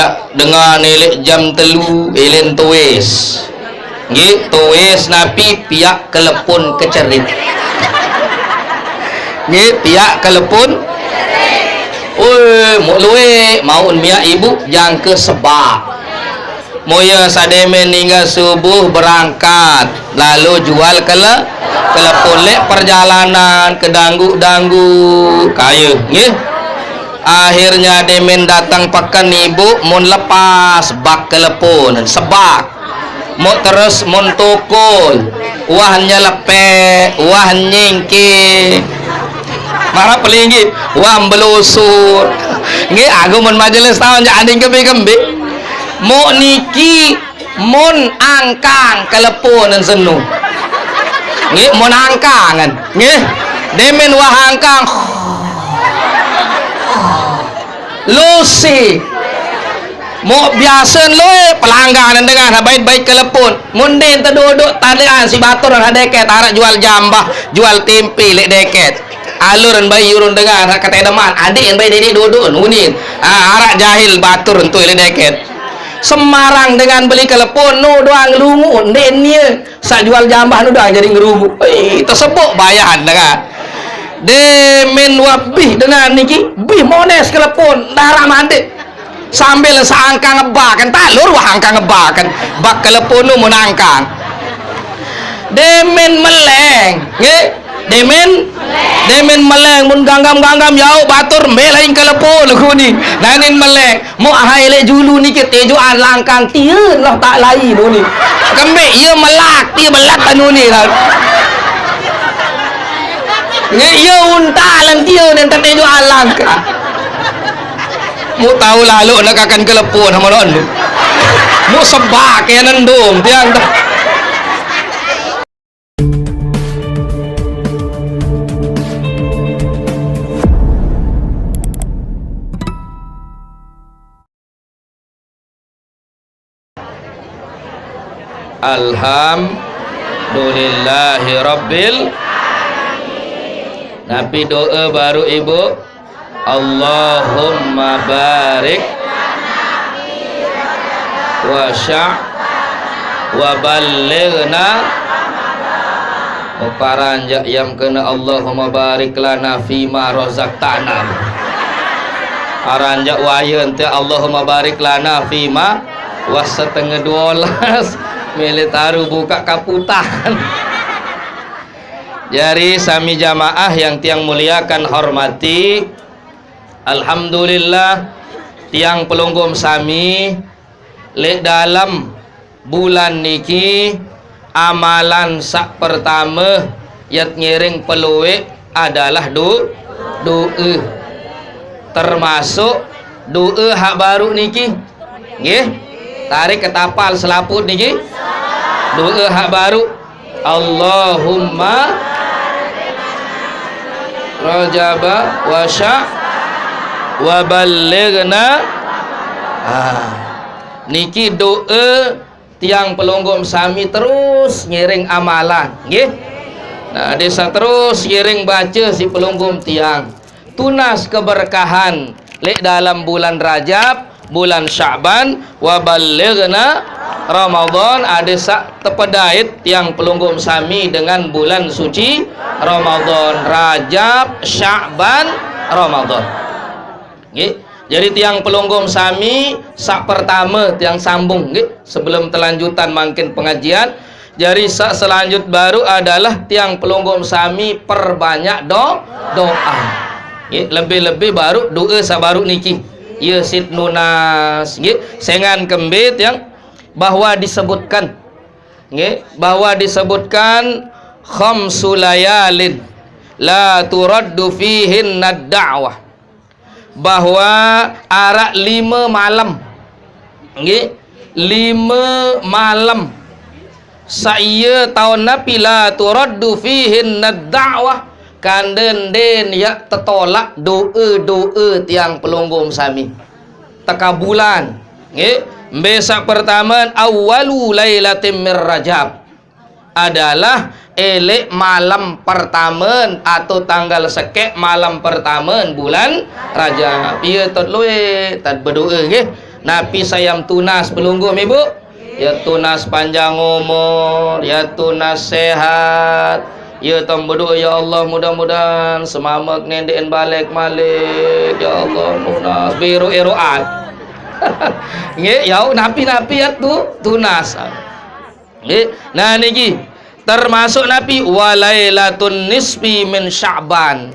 jak dengan elek jam telu elen tuis nggih tuis napi pihak kelepon kecerit nggih pihak kelepon mau luwe maun mia ibu yang ke sebab moya sademen hingga subuh berangkat lalu jual kelepon lek perjalanan kedanggu kaya nggih akhirnya demen datang pekan ibu mun lepas bak kelepon sebab mau terus mun tukul wahnya lepek wah nyingki marah pelinggi wah belusur nggih aku mun majelis tahun jak anding kembe mau niki mun angkang keleponan senu nggih mun angkangan nggih demen wah angkang lusi mau biasa loe pelanggaran dengan baik-baik kelepon mun den terduduk tadian si batur ada deket arek jual jambah jual tempe lek deket aluran bayi urun dengar kata edaman adik yang bayi dede duduk nunin arak jahil batur entu ile deket Semarang dengan beli kelepon nu doang ngerumu dennya sak jual jambah nu doang jadi ngerumu tersebut bayan dengan demen wabih dengan niki bih mones kelepon darah mandi sambil seangka ngebakan talur wah angka ngebakan bak kelepon nu menangkang demen meleng nggih demen meleng mun ganggam yau batur melain kelepon kuni nanin meleng mau haile julu niki tejo langkang tieun lah tak lain ni kembe ieu melak ti belat anu ni lah nge ieu unta lan tieun enten tejo langkang mau tahu lalu nak akan kelepon sama don mau sebak ya nendung tiang Alhamdulillahi Rabbil Nabi doa baru ibu Allahumma barik wa sya' wa ballighna paranjak yang kena Allahumma barik lana fima razaqtana aranjak wayeun teh Allahumma barik lana fima was setengah 12 militaru buka kaputan. Jadi sami jamaah yang tiang muliakan hormati, alhamdulillah tiang pelunggum sami lek dalam bulan niki amalan sak pertama yat ngiring peluwe adalah doa termasuk doa hak baru niki nggih tarik ketapal selaput niki doa hak baru Allahumma rajaba wa sya' wa ballighna niki doa tiang pelunggum sami terus ngiring amalan nggih nah desa terus ngiring baca si pelunggum tiang tunas keberkahan lek dalam bulan Rajab bulan Sya'ban wa ballighna Ramadan ada sak tepedait yang pelunggum sami dengan bulan suci Ramadan Rajab Sya'ban Ramadan nggih jadi tiang pelunggum sami sak pertama tiang sambung nggih sebelum telanjutan makin pengajian jadi sak selanjut baru adalah tiang pelunggum sami perbanyak doa nggih lebih-lebih baru doa sak baru niki ya sit nunas nggih sengan kembit yang bahwa disebutkan nggih bahwa disebutkan khamsu layalin la turaddu fihin ad-da'wah bahwa arak 5 malam nggih 5 malam saya tahun nabi la turaddu fihin ad-da'wah kanden den ya tertolak doa tiang pelunggum sami teka bulan nggih besok pertama awwalu lailatin mir Rajab adalah elek malam pertama atau tanggal sekek malam pertama bulan Rajab ieu tot luwe tad berdoa nggih Napi sayam tunas pelunggum ibu. Ya tunas panjang umur, ya tunas sehat. Ya tambudu ya Allah, mudah-mudahan semamak nendein balik malik. Ya Allah, tunas biru eroat. Nggih, ya napi-napi ya tunas. Nggih. Nah niki termasuk napi walailatun nisfi min Sya'ban.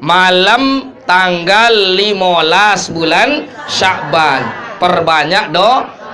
Malam tanggal 15 bulan Sya'ban. Perbanyak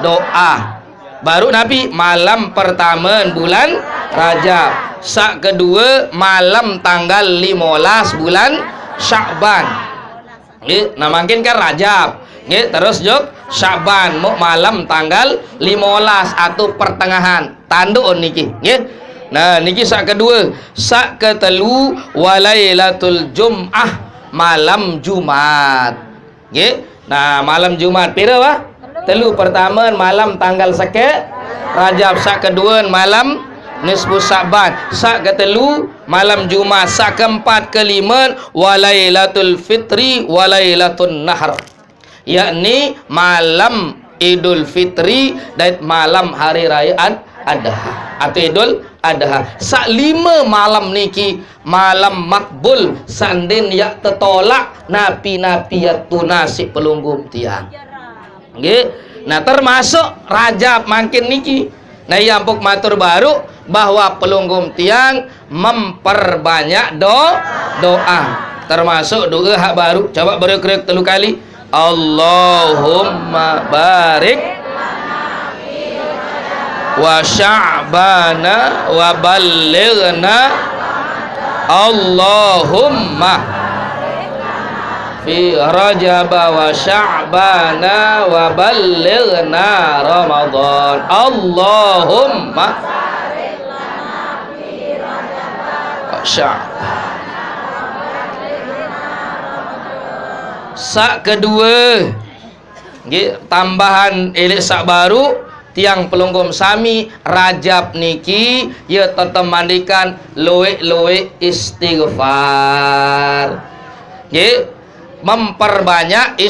doa. Baru Nabi malam pertama bulan Rajab. Sak kedua malam tanggal 15 bulan Sya'ban. Nggih, nah makin kan Rajab. Nggih, terus jok Sya'ban mau malam tanggal 15 atau pertengahan. Tanduk niki, nggih. Nah, niki sak kedua, sak ketelu walailatul Jum'ah, malam Jumat. Nggih. Nah, malam Jumat pira wah? Telu pertama malam tanggal seket Rajab, sak kedua malam nisfu Sya'ban, sak ketelu malam Jumat, sak keempat kelima walailatul fitri walailatun nahr, yakni malam Idul Fitri dan malam hari raya Adha atau Idul Adha. Sak lima malam niki malam makbul sandin ya tertolak napi-napi ya tunasi pelunggum tiang. Nggih. Nah termasuk Rajab makin niki. Nah yampuk matur baru bahwa pelunggum tiang memperbanyak doa. Termasuk doa hak baru. Coba berkerek telu kali. Allahumma barik wa sya'bana wa ballighna Allahumma fi Rajab wa sya'bana wa ballighna Ramadan. Allahumma wa sya'bana. Sak kedua, tambahan elik sak baru tiang pelunggum sami Rajab niki ya tetep mandikan loe istighfar. Nggih, memperbanyak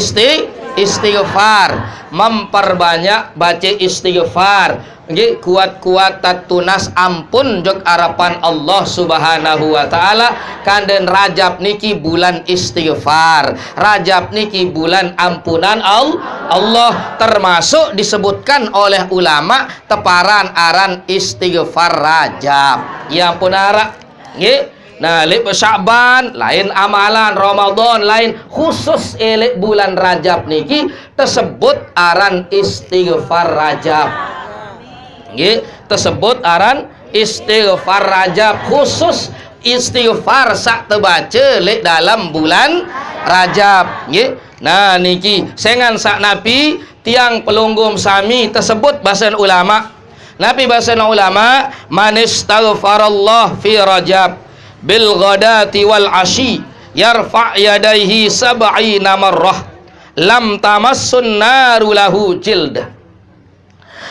istighfar, memperbanyak baca istighfar. Nggih, kuat-kuat tunas ampun jog harapan Allah Subhanahu wa taala. Kanden Rajab niki bulan istighfar, Rajab niki bulan ampunan Allah, termasuk disebutkan oleh ulama teparan aran istighfar Rajab. Ya ampun ara. Nggih. Nah, lek Sya'ban lain amalan, Ramadan lain, khusus elek bulan Rajab niki tersebut aran istighfar Rajab. Nggih, tersebut aran istighfar Rajab, khusus istighfar sak terbaca lek dalam bulan Rajab. Nggih. Nah niki sengan sak napi tiang pelunggum sami tersebut bahasa ulama. Nabi bahasa ulama man istaghfarallah fi Rajab bil ghadati wal ashi yarfa' yadaihi sab'ina marrah lam tamassun naru lahu jildah.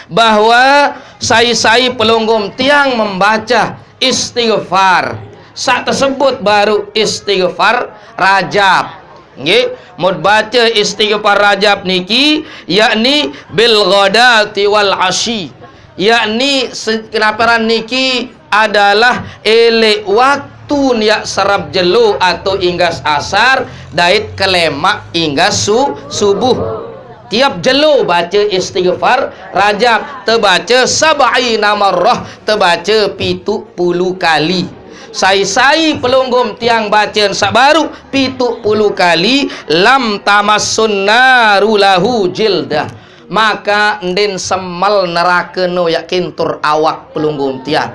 Bahwa sai-sai pelunggum tiang membaca istighfar sak tersebut baru istighfar Rajab. Nggih, mau baca istighfar Rajab niki yakni bil ghadati wal ashi, yakni kenaparan niki adalah elek waktu ya serap jelu atau inggas asar dait kelemak inggas subuh. Tiap jelu baca istighfar Rajab, terbaca sab'ina marrah, terbaca 70 kali. Sai-sai pelunggum tiang bacaan sak baru 70 kali lam tamassun naru lahu jildah, maka ndin semal neraka no yakin tur awak pelunggum tiang.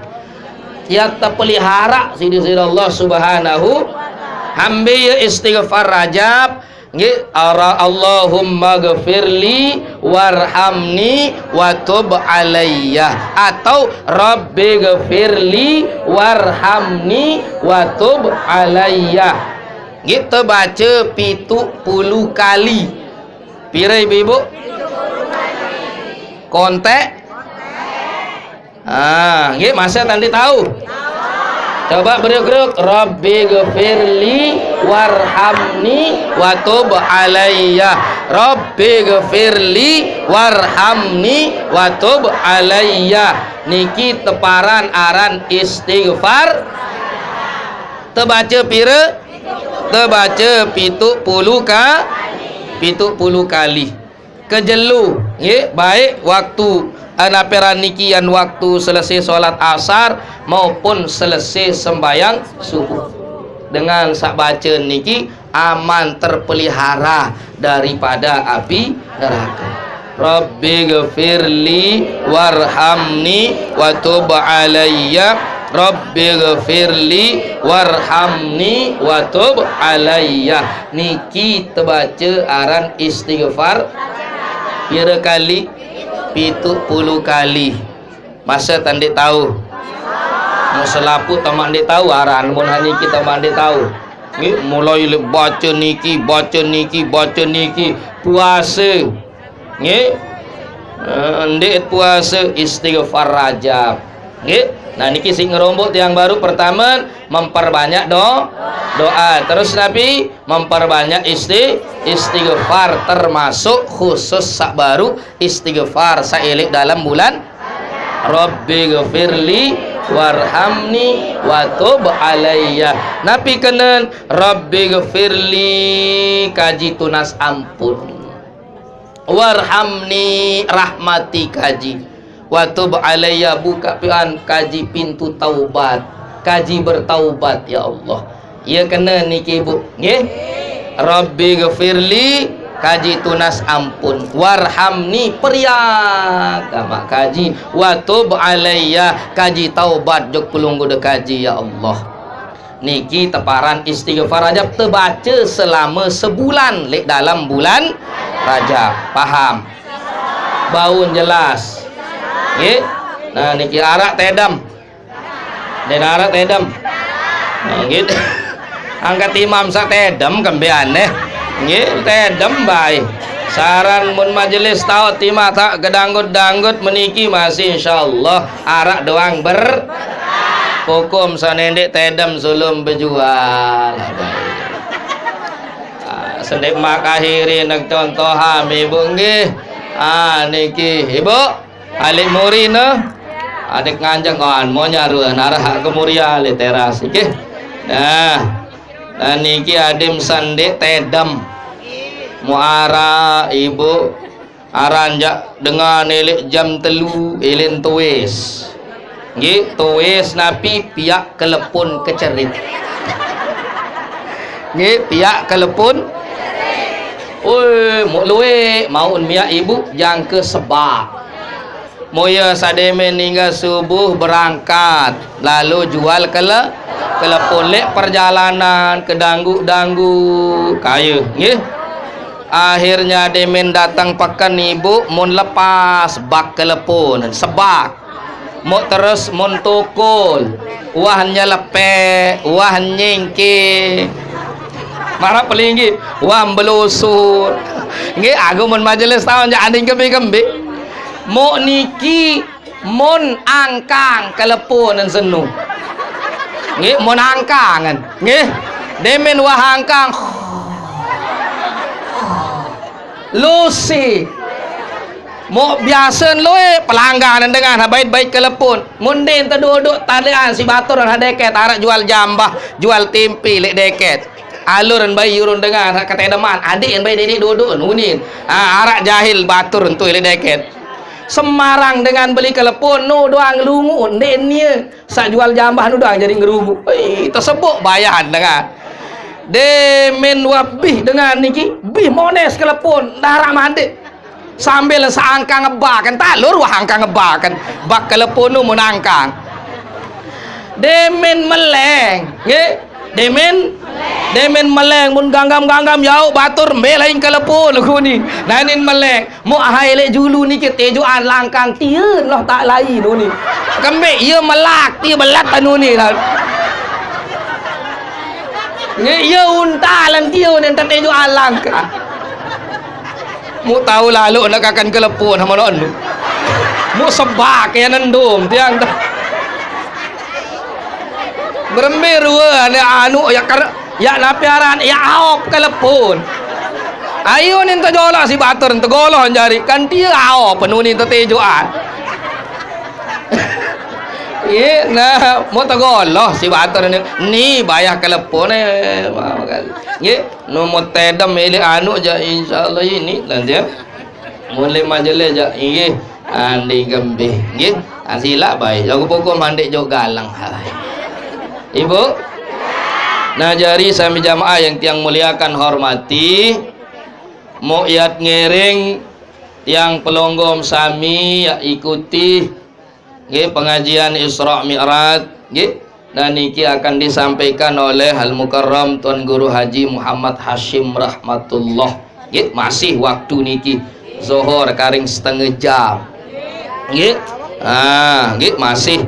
Tiap terpelihara sidi-sidi Allah Subhanahu hambi istighfar Rajab. Nggih, Allahumma ghafirli warhamni wa tub alayya, atau Rabbi ghafirli warhamni wa tub alayya. Kita baca 70 kali. Pira ibu-ibu? Kontek? Nggih, masa tadi tahu? Coba bergerak. Rabbi ghfirli warhamni wa tub alayya. Rabbi ghfirli warhamni wa tub alayya. Niki teparan aran istighfar. Terbaca pira? Terbaca 70 kali. Kejelu, nggih, baik waktu anaperan nikian waktu selesai solat asar maupun selesai sembayang subuh. Dengan sak baca niki aman terpelihara daripada api neraka. Rabbi ghfirli warhamni wa tub alayya. Rabbi ghfirli warhamni wa tub alayya. Niki terbaca aran istighfar pira kali? 70 kali. Masa tandik tahu. Mau selapu tamak ndik tahu aran mun hani kita mandik tahu. Nggih, mulai baca niki puasa. Nggih. Ndik puasa istighfar Rajab. Nggih. Nah niki sing ngerombok tiang baru pertama memperbanyak doa. Terus Nabi memperbanyak istighfar, termasuk khusus sak baru istighfar saelik dalam bulan Rabbi ghfirli warhamni wa tub alayya. Nabi kenen Rabbi ghfirli kaji tunas ampun, warhamni rahmati kaji, wa tub alayya buka pian kaji pintu taubat, kaji bertaubat ya Allah. Ya kena niki ibu nggih. Rabbi ghfirli kaji tunas ampun, warhamni periak mak kaji, wa tub alayya kaji taubat jok pelunggu de kaji ya Allah. Niki teparan istighfar Rajab terbaca selama sebulan lek dalam bulan Rajab. Paham? Baun jelas. Nggih. Nah niki arak tedam. Den arak tedam. Nah gitu. Angkat imam sak tedam kembe aneh. Nggih, tedam bae. Saran mun majelis tau timah tak gedanggut-danggut meniki masih insyaallah arak doang ber hukum sanendek tedam sulum berjual. Sendek mak akhiri nak contoham ibu nggih. Niki ibu alik murina adik nganjeng kon mau nyaruan arah ke muria le teras nggih. Nah dan niki adim sandek tedam muara ibu aranjak dengan elik jam telu elin tuwis nggih tuwis napi piak kelepon kecerit nggih piak kelepon mau luwe maun miak ibu yang ke sebab moya sademen hingga subuh berangkat lalu jual kelepon lek perjalanan kedanggu kaya nggih. Akhirnya demen datang pekan ibu mun lepas bak kelepon sebak mau terus mun tukul wahnya lepek wah nyengke marah pelinggi wah belusur nggih. Aku mun majelis tahun jak anding kembe mau niki mun angkang kelepon dan senu nggih mun angkangan nggih demen wah angkang Lucy mau biasa loe pelanggan dengan baik-baik kelepon mundin terduduk talian si batur dan deket arak jual jambah jual tempe lek deket alur dan bayi urun dengan kata edaman adik yang bayi dedik duduk nunin arak jahil batur untuk lek deket Semarang dengan beli kelepon nu doang lungu denia sak jual jambah nu doang jadi ngerubu tersebut bayan dengan demen wabih dengan niki bih mones kelepon darah mandi sambil seangka ngebakan talur wah angka ngebakan bak kelepon nu menangkang demen meleng nggih demen meleng mun ganggam jauh batur mbelain kelepon aku ni nanin meleng mu haile julu niki tejuan langkang tieun loh tak lain nu ni kembe ieu melak tia belat anu ni lah nge untalan dia yang terteju alangka mu tahu lalu nak akan kelepon sama non mu sebak ya nendum tiang Berembir dua anu ya karena ya napiaran ya aop kelepon. Ayo nih jola si batur tegolon jari kan dia aop penuh nih tetejoan. Iya, nah mau tegoloh si batur nih bayar kelepon ya, no mau tedam ini anu aja insyaallah ini nanti ya. Mulai majelis aja iya andi gembe ya, asila baik jago pokok mandi jo galang hai. Ibu, nah jari sami jamaah yang tiang muliakan hormati, mau iat ngiring yang pelonggom sami ya ikuti pengajian Isra Mi'raj dan niki akan disampaikan oleh Al Mukarram Tuan Guru Haji Muhammad Hashim rahmatullah. Masih waktu niki zuhur karing setengah jam. Masih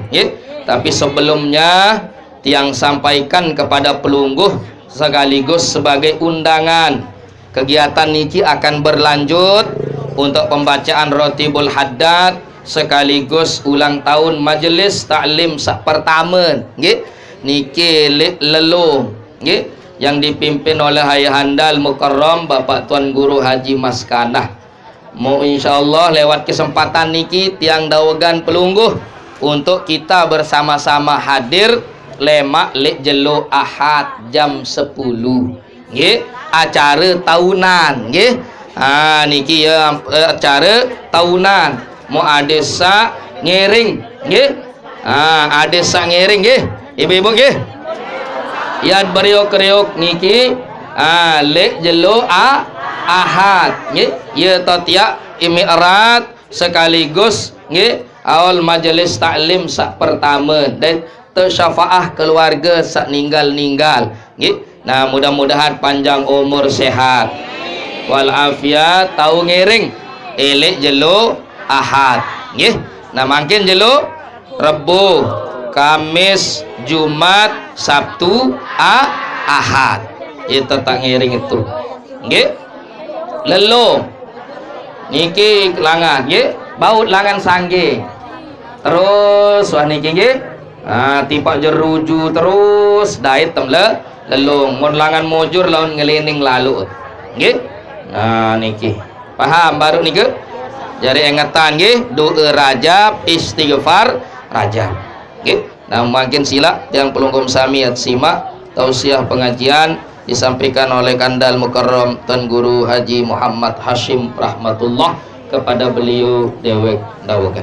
tapi sebelumnya tiang sampaikan kepada pelungguh sekaligus sebagai undangan kegiatan niki akan berlanjut untuk pembacaan Rotibul Haddad sekaligus ulang tahun majelis taklim sak pertama niki lelo yang dipimpin oleh Ayahanda Al Mukarram Bapak Tuan Guru Haji Maskanah. Mau insyaallah lewat kesempatan niki tiang dawagan pelungguh untuk kita bersama-sama hadir lemak lek jelo Ahad jam 10 acara tahunan niki ya acara tahunan mau adesa ngiring adesa ngiring ibu-ibu yad beriok-riok niki lek jelo Ahad ya tatia Mi'raj sekaligus awal majelis taklim sak pertama dan tersyafaah keluarga sak ninggal nah mudah-mudahan panjang umur sehat walafiat tahu ngiring elek jelo Ahad nah makin jelo Rabu Kamis Jumat Sabtu Ahad itu tak ngiring itu lelo niki langan baut langan sangge terus wah niki tipak jeruju terus dait temle lelong mon langan mojur lawan ngelining lalu nah niki paham baru niki jari ingatan doa Rajab istighfar Rajab nah makin sila yang pelungkum sami simak tausiah pengajian disampaikan oleh Kandal Mukarram Tuan Guru Haji Muhammad Hashim rahmatullah kepada beliau dewek dawakan.